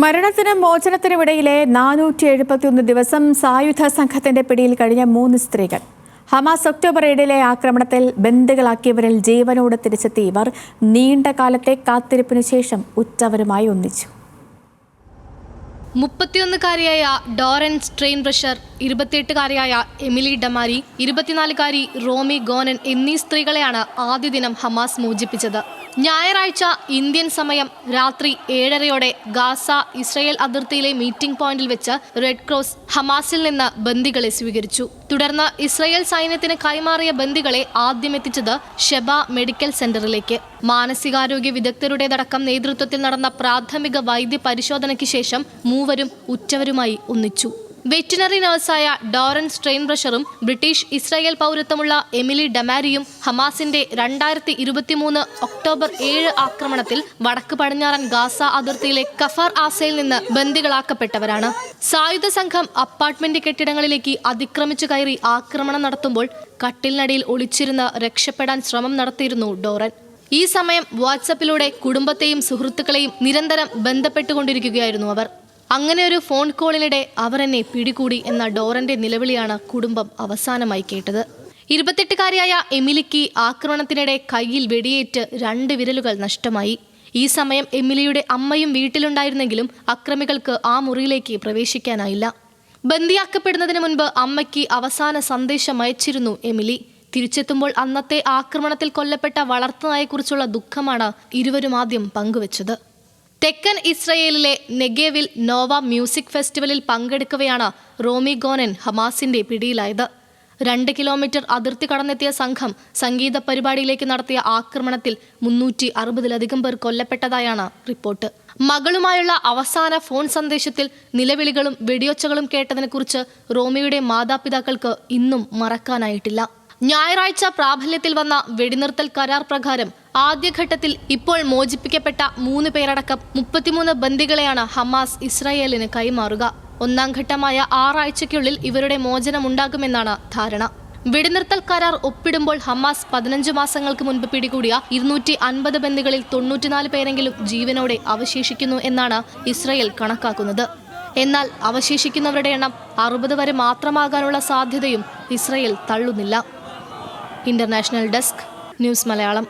മരണത്തിനും മോചനത്തിനുമിടയിലെ 471 ദിവസം സായുധ സംഘത്തിന്റെ പിടിയിൽ കഴിഞ്ഞ 3 സ്ത്രീകൾ. ഹമാസ് ഒക്ടോബർ 7 ആക്രമണത്തിൽ ബന്ദികളാക്കിയവരിൽ ജീവനോടെ തിരിച്ചെത്തിയ ഇവർ നീണ്ട കാലത്തെ കാത്തിരിപ്പിനു ശേഷം ഉറ്റവരുമായി ഒന്നിച്ചു. 31-കാരിയായ ഡോറൻ സ്ട്രെയിൻബ്രഷർ, 28-കാരിയായ എമിലി ഡമാരി, 24-കാരി റോമി ഗോനൻ എന്നീ സ്ത്രീകളെയാണ് ആദ്യ ദിനം ഹമാസ് മോചിപ്പിച്ചത്. ഞായറാഴ്ച ഇന്ത്യൻ സമയം രാത്രി 7:30 ഗാസ ഇസ്രയേൽ അതിർത്തിയിലെ മീറ്റിംഗ് പോയിന്റിൽ വെച്ച് റെഡ് ക്രോസ് ഹമാസിൽ നിന്ന് ബന്ദികളെ സ്വീകരിച്ചു. തുടർന്ന് ഇസ്രയേൽ സൈന്യത്തിന് കൈമാറിയ ബന്ദികളെ ആദ്യം എത്തിച്ചത് ഷെബ മെഡിക്കൽ സെന്ററിലേക്ക്. മാനസികാരോഗ്യ വിദഗ്ധരുടേതടക്കം നേതൃത്വത്തിൽ നടന്ന പ്രാഥമിക വൈദ്യ പരിശോധനയ്ക്ക് ശേഷം മൂവരും ഉറ്റവരുമായി ഒന്നിച്ചു. Veterinary നഴ്സായ Doran സ്ട്രെയിൻബ്രഷറും British Israel പൗരത്വമുള്ള Emily ഡമാരിയും ഹമാസിന്റെ 2023 ഒക്ടോബർ 7 ആക്രമണത്തിൽ വടക്ക് പടിഞ്ഞാറൻ ഗാസ അതിർത്തിയിലെ കഫർ ആസയിൽ നിന്ന് ബന്ദികളാക്കപ്പെട്ടവരാണ്. സായുധ സംഘം അപ്പാർട്ട്മെന്റ് കെട്ടിടങ്ങളിലേക്ക് അതിക്രമിച്ചു കയറി ആക്രമണം നടത്തുമ്പോൾ കട്ടിലിനടിയിൽ ഒളിച്ചിരുന്ന് രക്ഷപ്പെടാൻ ശ്രമം നടത്തിയിരുന്നു ഡോറൻ. ഈ സമയം വാട്സപ്പിലൂടെ കുടുംബത്തെയും സുഹൃത്തുക്കളെയും നിരന്തരം ബന്ധപ്പെട്ടുകൊണ്ടിരിക്കുകയായിരുന്നു അവർ. അങ്ങനെ ഒരു ഫോൺ കോളിനിടെ അവർ എന്നെ പിടികൂടി എന്ന ഡോറന്റെ നിലവിളിയാണ് കുടുംബം അവസാനമായി കേട്ടത്. 28-കാരിയായ എമിലിക്ക് ആക്രമണത്തിനിടെ കയ്യിൽ വെടിയേറ്റ് 2 വിരലുകൾ നഷ്ടമായി. ഈ സമയം എമിലിയുടെ അമ്മയും വീട്ടിലുണ്ടായിരുന്നെങ്കിലും അക്രമികൾക്ക് ആ മുറിയിലേക്ക് പ്രവേശിക്കാനായില്ല. ബന്ദിയാക്കപ്പെടുന്നതിന് മുൻപ് അമ്മയ്ക്ക് അവസാന സന്ദേശം അയച്ചിരുന്നു എമിലി. തിരിച്ചെത്തുമ്പോൾ അന്നത്തെ ആക്രമണത്തിൽ കൊല്ലപ്പെട്ട വളർത്തുനായെക്കുറിച്ചുള്ള ദുഃഖമാണ് ഇരുവരും ആദ്യം പങ്കുവച്ചത്. തെക്കൻ ഇസ്രയേലിലെ നെഗേവിൽ നോവ മ്യൂസിക് ഫെസ്റ്റിവലിൽ പങ്കെടുക്കവെയാണ് റോമി ഗോനൻ ഹമാസിന്റെ പിടിയിലായത്. 2 കിലോമീറ്റർ അതിർത്തി കടന്നെത്തിയ സംഘം സംഗീത പരിപാടിയിലേക്ക് നടത്തിയ ആക്രമണത്തിൽ 360-ലധികം പേർ കൊല്ലപ്പെട്ടതായാണ് റിപ്പോർട്ട്. മകളുമായുള്ള അവസാന ഫോൺ സന്ദേശത്തിൽ നിലവിളികളും വെടിയൊച്ചകളും കേട്ടതിനെക്കുറിച്ച് റോമിയുടെ മാതാപിതാക്കൾക്ക് ഇന്നും മറക്കാനായിട്ടില്ല. ഞായറാഴ്ച പ്രാബല്യത്തിൽ വന്ന വെടിനിർത്തൽ കരാർ പ്രകാരം ആദ്യഘട്ടത്തിൽ ഇപ്പോൾ മോചിപ്പിക്കപ്പെട്ട 3 പേരടക്കം 33 ബന്ദികളെയാണ് ഹമാസ് ഇസ്രായേലിന് കൈമാറുക. 1ാം ഘട്ടമായ 6 ആഴ്ചയ്ക്കുള്ളിൽ ഇവരുടെ മോചനമുണ്ടാകുമെന്നാണ് ധാരണ. വെടിനിർത്തൽ കരാർ ഒപ്പിടുമ്പോൾ ഹമാസ് 15 മാസങ്ങൾക്ക് മുൻപ് പിടികൂടിയ 250 ബന്ദികളിൽ 94 പേരെങ്കിലും ജീവനോടെ അവശേഷിക്കുന്നു എന്നാണ് ഇസ്രായേൽ കണക്കാക്കുന്നത്. എന്നാൽ അവശേഷിക്കുന്നവരുടെ എണ്ണം 60 വരെ മാത്രമാകാനുള്ള സാധ്യതയും ഇസ്രായേൽ തള്ളുന്നില്ല. International desk, news Malayalam.